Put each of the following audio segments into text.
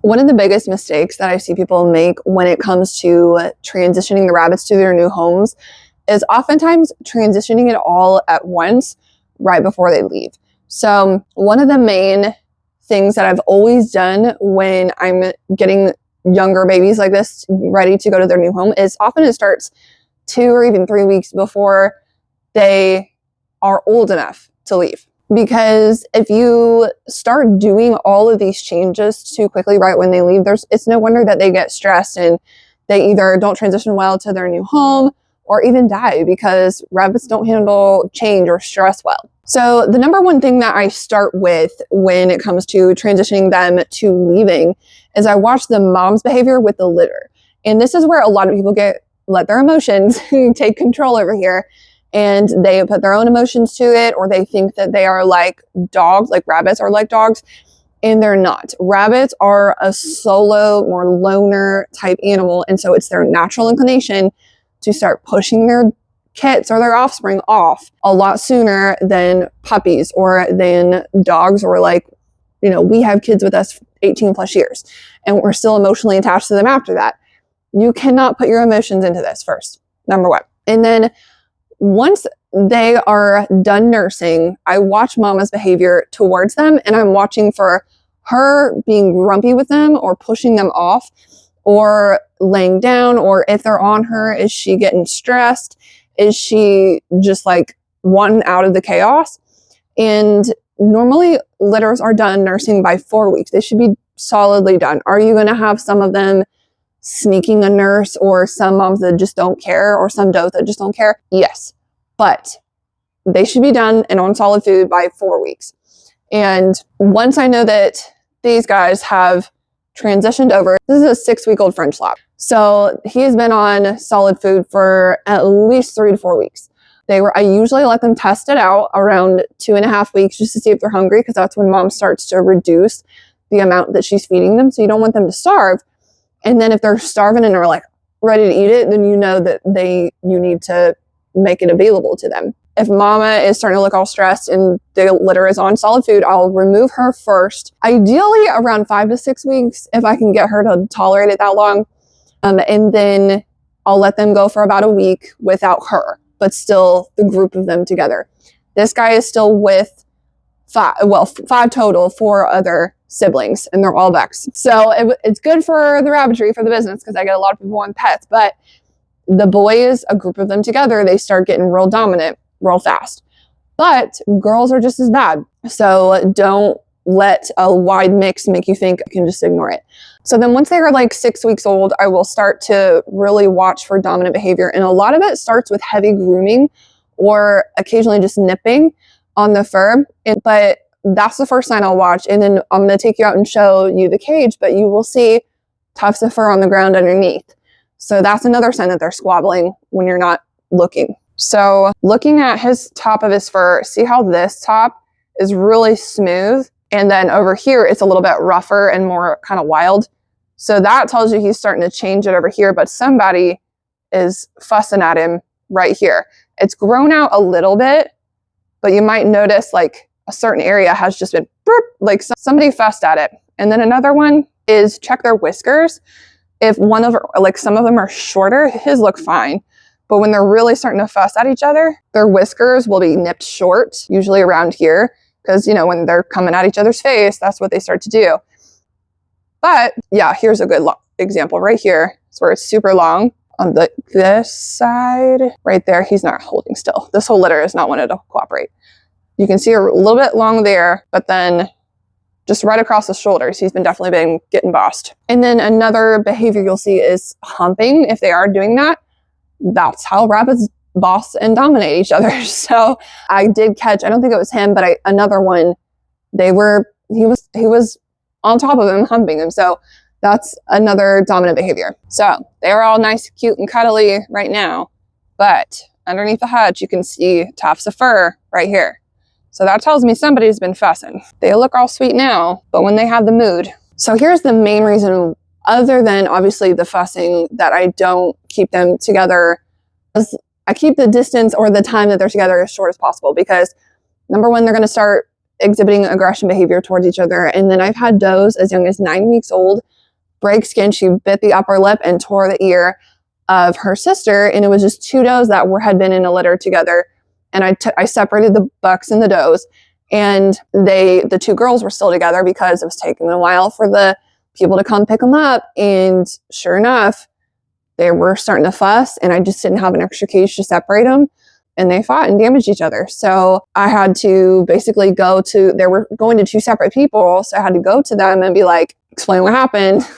One of the biggest mistakes that I see people make when it comes to transitioning the rabbits to their new homes is oftentimes transitioning it all at once right before they leave. So one of the main things that I've always done when I'm getting younger babies like this ready to go to their new home is often it starts 2 or even 3 weeks before they are old enough to leave. Because if you start doing all of these changes too quickly right when they leave, it's no wonder that they get stressed and they either don't transition well to their new home or even die, because rabbits don't handle change or stress well. So the number one thing that I start with when it comes to transitioning them to leaving is I watch the mom's behavior with the litter. And this is where a lot of people let their emotions take control over here. And they put their own emotions to it, or they think that they are like dogs, like rabbits are like dogs, and they're not. Rabbits are a solo, more loner type animal, and so it's their natural inclination to start pushing their kits or their offspring off a lot sooner than puppies or than dogs, or like, we have kids with us 18 plus years, and we're still emotionally attached to them after that. You cannot put your emotions into this first, number one. And then once they are done nursing, I watch mama's behavior towards them, and I'm watching for her being grumpy with them or pushing them off or laying down, or if they're on her, is she getting stressed? Is she just like wanting out of the chaos? And normally litters are done nursing by 4 weeks. They should be solidly done. Are you going to have some of them sneaking a nurse, or some moms that just don't care, or some does that just don't care? Yes, but they should be done and on solid food by 4 weeks. And once I know that these guys have transitioned over, this is a 6-week-old French lab. So he has been on solid food for at least 3 to 4 weeks. I usually let them test it out around 2.5 weeks just to see if they're hungry, because that's when mom starts to reduce the amount that she's feeding them. So you don't want them to starve. And then if they're starving and are like ready to eat it, then you know that you need to make it available to them. If mama is starting to look all stressed and the litter is on solid food, I'll remove her first, ideally around 5 to 6 weeks, if I can get her to tolerate it that long. And then I'll let them go for about a week without her, but still the group of them together. This guy is still with 5 total, 4 other siblings, and they're all Vex. So it's good for the Rabbitry, for the business, because I get a lot of people want pets, but the boys, a group of them together, they start getting real dominant real fast. But girls are just as bad. So don't let a wide mix make you think you can just ignore it. So then once they are like 6 weeks old, I will start to really watch for dominant behavior. And a lot of it starts with heavy grooming or occasionally just nipping on the fur. But that's the first sign I'll watch. And then I'm going to take you out and show you the cage, but you will see tufts of fur on the ground underneath. So that's another sign that they're squabbling when you're not looking. So looking at his top of his fur, see how this top is really smooth, and then over here it's a little bit rougher and more kind of wild. So that tells you he's starting to change it over here, but somebody is fussing at him right here. It's grown out a little bit, but you might notice like a certain area has just been burp, like somebody fussed at it. And then another one is check their whiskers. If some of them are shorter, his look fine. But when they're really starting to fuss at each other, their whiskers will be nipped short, usually around here, because, when they're coming at each other's face, that's what they start to do. But yeah, here's a good example right here. It's where it's super long. On this side, right there, he's not holding still. This whole litter is not wanting to cooperate. You can see a little bit long there, but then just right across the shoulders, he's definitely been getting bossed. And then another behavior you'll see is humping. If they are doing that, that's how rabbits boss and dominate each other. So I did catch, I don't think it was him, but another one, he was on top of him, humping him. So that's another dominant behavior. So they're all nice, cute, and cuddly right now, but underneath the hutch, you can see tufts of fur right here. So that tells me somebody's been fussing. They look all sweet now, but when they have the mood. So here's the main reason, other than obviously the fussing, that I don't keep them together. I keep the distance or the time that they're together as short as possible, because number one, they're going to start exhibiting aggression behavior towards each other. And then I've had does as young as 9 weeks old break skin. She bit the upper lip and tore the ear of her sister, and it was just 2 does that had been in a litter together. And I separated the bucks and the does, and the 2 girls were still together because it was taking a while for the people to come pick them up. And sure enough, they were starting to fuss, and I just didn't have an extra cage to separate them, and they fought and damaged each other. So I had to basically they were going to 2 separate people, so I had to go to them and be like, explain what happened.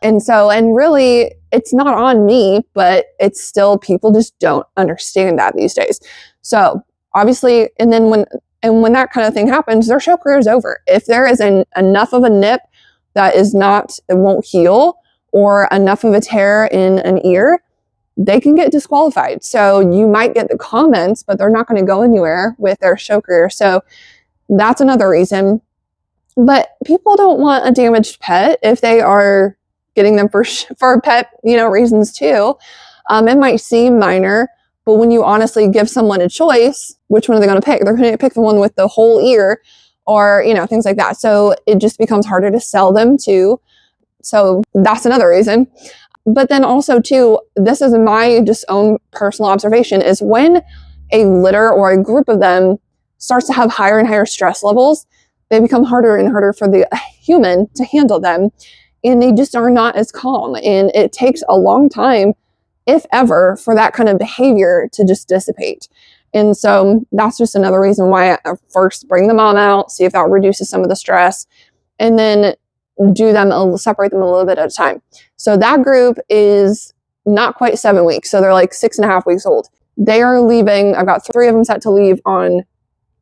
and really, it's not on me, but it's still, people just don't understand that these days. So obviously, and when that kind of thing happens, their show career is over. If there is enough of a nip that it won't heal, or enough of a tear in an ear, they can get disqualified. So you might get the comments, but they're not going to go anywhere with their show career. So that's another reason. But people don't want a damaged pet if they are getting them for pet, reasons too. It might seem minor, but when you honestly give someone a choice, which one are they going to pick? They're going to pick the one with the whole ear, or, things like that. So it just becomes harder to sell them too. So that's another reason. But then also too, this is my just own personal observation, is when a litter or a group of them starts to have higher and higher stress levels, they become harder and harder for the human to handle them, and they just are not as calm. And it takes a long time, if ever, for that kind of behavior to just dissipate. And so that's just another reason why I first bring the mom out, see if that reduces some of the stress, and then separate them a little bit at a time. So that group is not quite 7 weeks. So they're like 6.5 weeks old. They are leaving. I've got 3 of them set to leave on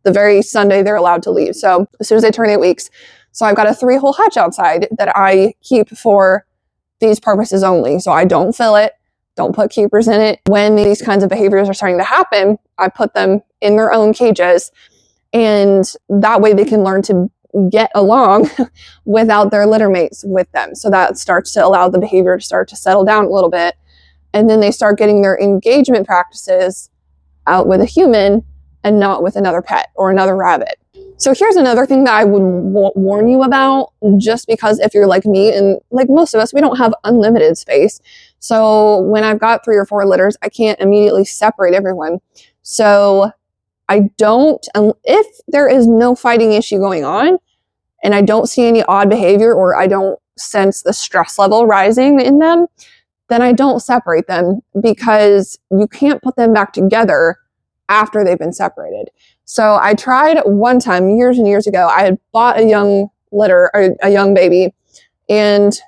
the very Sunday they're allowed to leave. So as soon as they turn 8 weeks. So I've got a 3-hole hutch outside that I keep for these purposes only. So I don't fill it, don't put keepers in it. When these kinds of behaviors are starting to happen, I put them in their own cages, and that way they can learn to get along without their litter mates with them. So that starts to allow the behavior to start to settle down a little bit. And then they start getting their engagement practices out with a human and not with another pet or another rabbit. So here's another thing that I would warn you about, just because if you're like me, and like most of us, we don't have unlimited space. So when I've got 3 or 4 litters, I can't immediately separate everyone. So if there is no fighting issue going on, and I don't see any odd behavior, or I don't sense the stress level rising in them, then I don't separate them, because you can't put them back together after they've been separated. So I tried one time years and years ago. I had bought a young litter, or a young baby, and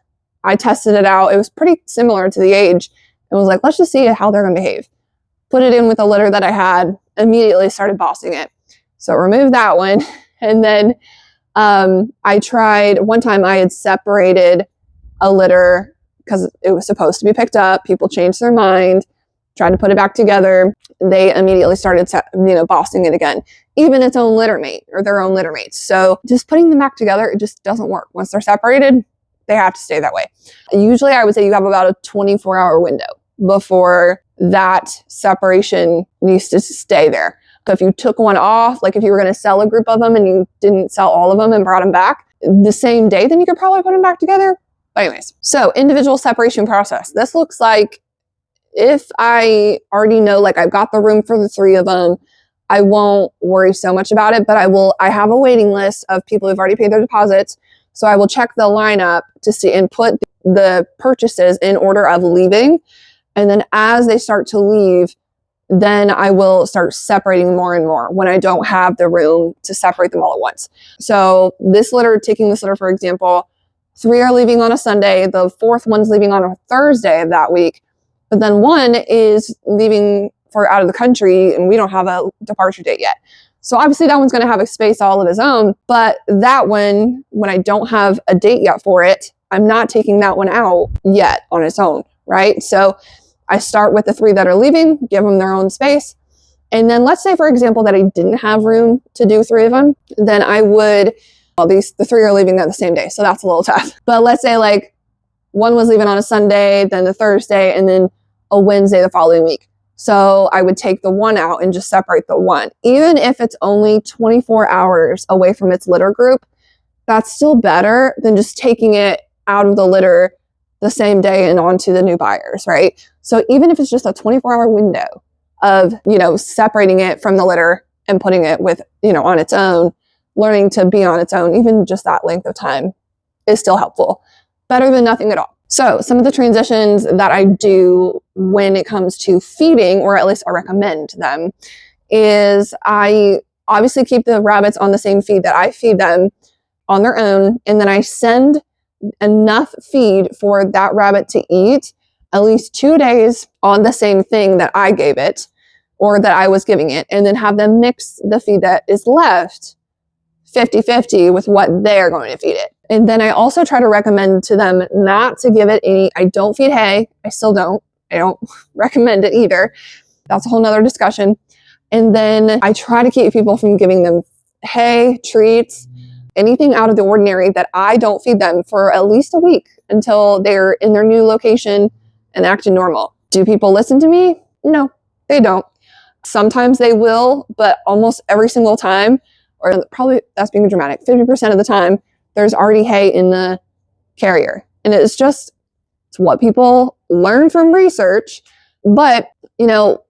I tested it out. It was pretty similar to the age, and was like, let's just see how they're going to behave. Put it in with a litter that I had, immediately started bossing it. So removed that one. And then I tried one time. I had separated a litter because it was supposed to be picked up. People changed their mind, tried to put it back together. They immediately started, bossing it again, even its own litter mate or their own litter mates. So just putting them back together, it just doesn't work. Once they're separated, they have to stay that way. Usually I would say you have about a 24-hour window before that separation needs to stay there. So if you took one off, like if you were going to sell a group of them and you didn't sell all of them and brought them back the same day, then you could probably put them back together. But anyways, so individual separation process. This looks like, if I already know, like I've got the room for the 3 of them, I won't worry so much about it, but I have a waiting list of people who've already paid their deposits. So I will check the lineup to see and put the purchases in order of leaving. And then as they start to leave, then I will start separating more and more when I don't have the room to separate them all at once. So taking this litter, for example, 3 are leaving on a Sunday. The 4th one's leaving on a Thursday of that week. But then 1 is leaving for out of the country, and we don't have a departure date yet. So obviously that one's going to have a space all of his own. But that one, when I don't have a date yet for it, I'm not taking that one out yet on its own, right? So I start with the 3 that are leaving, give them their own space. And then let's say, for example, that I didn't have room to do 3 of them, then I would, the 3 are leaving on the same day. So that's a little tough. But let's say like 1 was leaving on a Sunday, then the Thursday, and then a Wednesday the following week. So I would take the one out and just separate the one. Even if it's only 24 hours away from its litter group, that's still better than just taking it out of the litter the same day and onto the new buyers, right? So even if it's just a 24-hour window of, separating it from the litter and putting it with, on its own, learning to be on its own, even just that length of time is still helpful. Better than nothing at all. So some of the transitions that I do when it comes to feeding, or at least I recommend them, is I obviously keep the rabbits on the same feed that I feed them on their own, and then I send enough feed for that rabbit to eat at least 2 days on the same thing that I gave it or that I was giving it, and then have them mix the feed that is left 50-50 with what they're going to feed it. And then I also try to recommend to them not to give it any, I don't feed hay. I don't recommend it either. That's a whole nother discussion. And then I try to keep people from giving them hay, treats, anything out of the ordinary that I don't feed them for at least a week until they're in their new location and acting normal. Do people listen to me? No, they don't. Sometimes they will, but almost every single time, or probably that's being dramatic, 50% of the time, there's already hay in the carrier. And it's what people learn from research. But,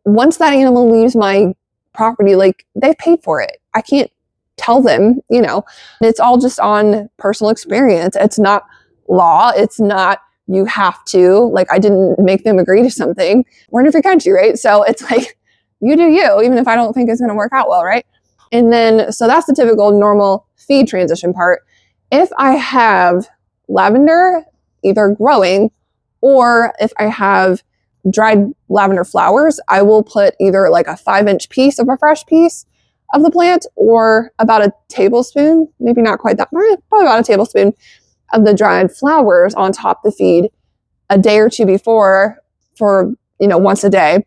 once that animal leaves my property, they've paid for it. I can't tell them, it's all just on personal experience. It's not law. It's not, you have to, I didn't make them agree to something. We're in a free country, right? So it's you do you, even if I don't think it's going to work out well, right? And then, so that's the typical normal feed transition part. If I have lavender either growing, or if I have dried lavender flowers, I will put either a 5-inch piece of a fresh piece of the plant, or about a tablespoon, maybe not quite that much, probably about a tablespoon of the dried flowers on top of the feed a day or two before for, once a day,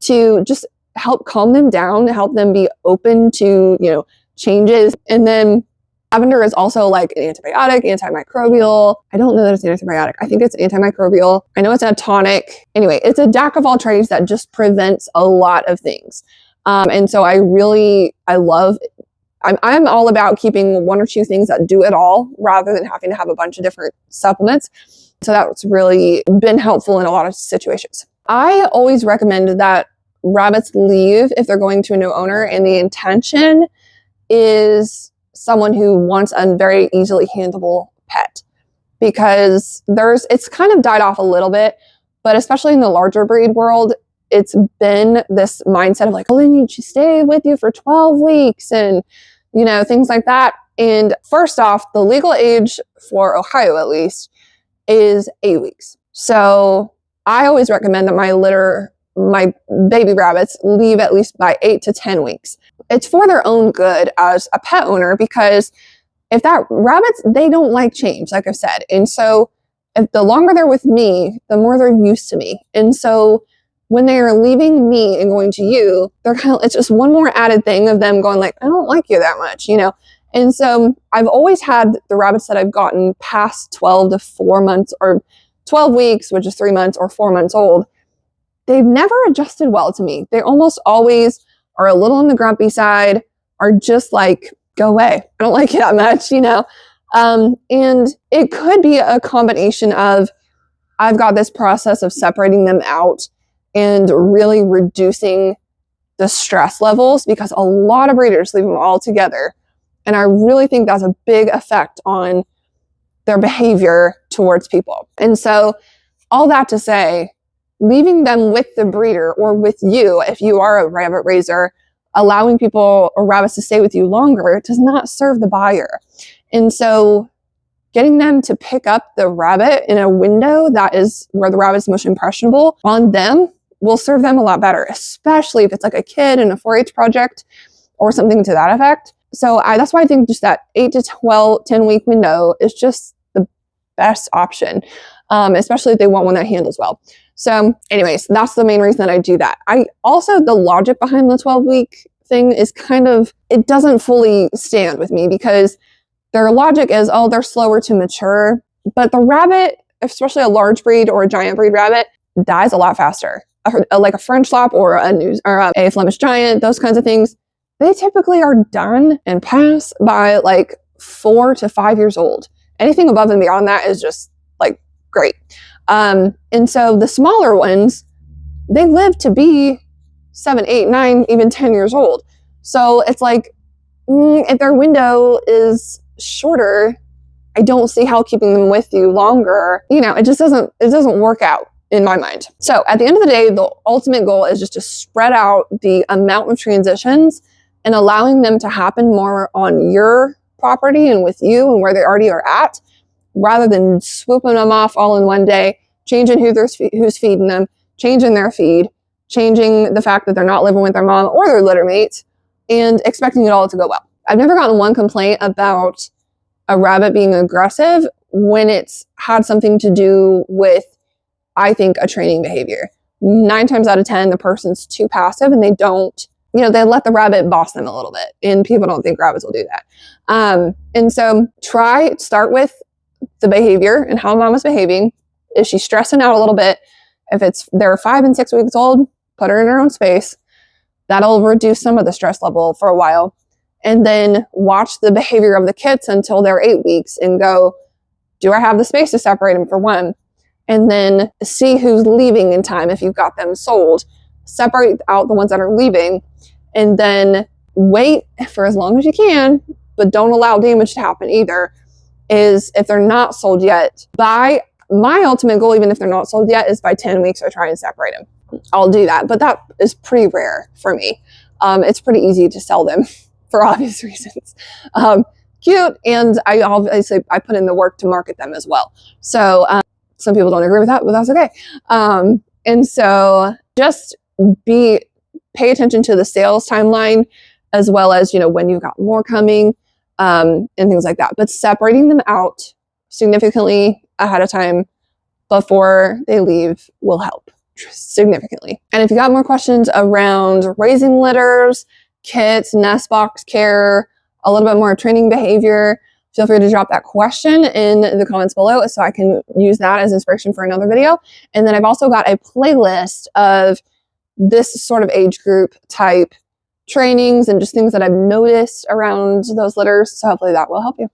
to just help calm them down, help them be open to, changes. And then lavender is also an antibiotic, antimicrobial. I don't know that it's an antibiotic. I think it's antimicrobial. I know it's a tonic. Anyway, it's a jack of all trades that just prevents a lot of things. And so I'm all about keeping 1 or 2 things that do it all rather than having to have a bunch of different supplements. So that's really been helpful in a lot of situations. I always recommend that rabbits leave if they're going to a new owner, and the intention is someone who wants a very easily handleable pet, because it's kind of died off a little bit, but especially in the larger breed world, it's been this mindset of they need to stay with you for 12 weeks and, things like that. And first off, the legal age for Ohio, at least, is 8 weeks. So I always recommend that my baby rabbits leave at least by 8 to 10 weeks. It's for their own good as a pet owner, because if rabbits, they don't like change, like I've said. And so if the longer they're with me, the more they're used to me. And so when they are leaving me and going to you, it's just one more added thing of them going I don't like you that much, And so I've always had the rabbits that I've gotten past 12 to 4 months, or 12 weeks, which is 3 months, or 4 months old. They've never adjusted well to me. They almost always are a little on the grumpy side, are just go away. I don't like you that much, And it could be a combination of, I've got this process of separating them out and really reducing the stress levels, because a lot of breeders leave them all together. And I really think that's a big effect on their behavior towards people. And so all that to say, leaving them with the breeder or with you, if you are a rabbit raiser, allowing people or rabbits to stay with you longer does not serve the buyer. And so getting them to pick up the rabbit in a window that is where the rabbit is most impressionable on them will serve them a lot better, especially if it's a kid in a 4-H project or something to that effect. So that's why I think just that 8 to 10 week window is just the best option, especially if they want one that handles well. So anyways, that's the main reason that I do that. The logic behind the 12-week thing is it doesn't fully stand with me, because their logic is, they're slower to mature. But the rabbit, especially a large breed or a giant breed rabbit, dies a lot faster. like a French lap or a Flemish Giant, those kinds of things, they typically are done and pass by like 4 to 5 years old. Anything above and beyond that is just like great. And so the smaller ones, they live to be 7, 8, 9, even 10 years old. So it's like, if their window is shorter, I don't see how keeping them with you longer, it doesn't work out in my mind. So at the end of the day, the ultimate goal is just to spread out the amount of transitions and allowing them to happen more on your property and with you and where they already are at, rather than swooping them off all in one day, changing who's feeding them, changing their feed, changing the fact that they're not living with their mom or their litter mates, and expecting it all to go well. I've never gotten one complaint about a rabbit being aggressive when it's had something to do with, I think, a training behavior. 9 times out of 10, the person's too passive and they don't, they let the rabbit boss them a little bit, and people don't think rabbits will do that. And so start with the behavior and how mom is behaving. Is she stressing out a little bit? If they're 5 and 6 weeks old, put her in her own space. That'll reduce some of the stress level for a while. And then watch the behavior of the kits until they're 8 weeks and go, do I have the space to separate them for one? And then see who's leaving in time. If you've got them sold, separate out the ones that are leaving, and then wait for as long as you can, but don't allow damage to happen either. Is if they're not sold yet, my ultimate goal, even if they're not sold yet, is by 10 weeks I try and separate them. I'll do that, but that is pretty rare for me. It's pretty easy to sell them for obvious reasons. Cute, and I put in the work to market them as well. So some people don't agree with that, but that's okay. And so just pay attention to the sales timeline, as well as when you've got more coming, and things like that. But separating them out significantly ahead of time before they leave will help significantly. And if you got more questions around raising litters, kits, nest box care, a little bit more training behavior, feel free to drop that question in the comments below so I can use that as inspiration for another video. And then I've also got a playlist of this sort of age group type trainings and just things that I've noticed around those litters. So hopefully that will help you.